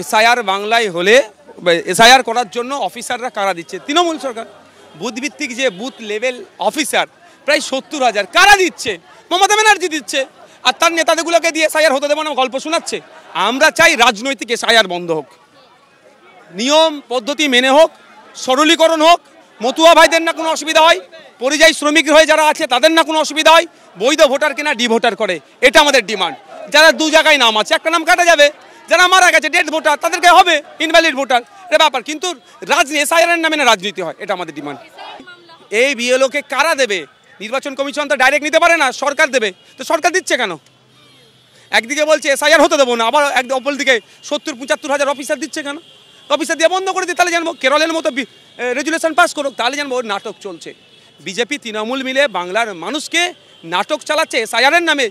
SIR বাংলায় হলে SIR করার জন্য অফিসাররা কারা দিচ্ছে? তৃণমূল সরকার। বুথভিত্তিক যে বুথ লেভেল অফিসার প্রায় 70,000 কারা দিচ্ছে? মমতা ব্যানার্জি দিচ্ছে। আর তার নেতাদেরগুলোকে দিয়ে এসআইআর হতে দেবো না গল্প শোনাচ্ছে। আমরা চাই রাজনৈতিক এসআইআর বন্ধ হোক, নিয়ম পদ্ধতি মেনে হোক, সরলীকরণ হোক, মতুয়া ভাইদের না কোনো অসুবিধা হয়, পরিযায়ী শ্রমিক হয়ে যারা আছে তাদের না কোনো অসুবিধা হয়, বৈধ ভোটার কিনা ডি ভোটার করে, এটা আমাদের ডিমান্ড। যারা দু জায়গায় নাম আছে, একটা নাম কাটা যাবে, যারা মারা গেছে ডেড ভোটার তাদেরকে হবে ইনভ্যালিড ভোটার, এটা ব্যাপার। কিন্তু এসআইআর নামে না রাজনীতি হয়, এটা আমাদের ডিমান্ড। এই বিএলওকে কারা দেবে? নির্বাচন কমিশন তো ডাইরেক্ট নিতে পারে না, সরকার দেবে। তো সরকার দিচ্ছে কেন? একদিকে বলছে এসআইআর হতে দেবো না, আবার অপর দিকে 70-75,000 অফিসার দিচ্ছে কেন? অফিসার দিয়ে বন্ধ করে দিই, তাহলে জানবো কেরলের মতো রেজুলেশন পাস করুক, তাহলে জানবো ওর নাটক চলছে। বিজেপি তৃণমূল মিলে বাংলার মানুষকে নাটক চালাচ্ছে এসআইআরের নামে।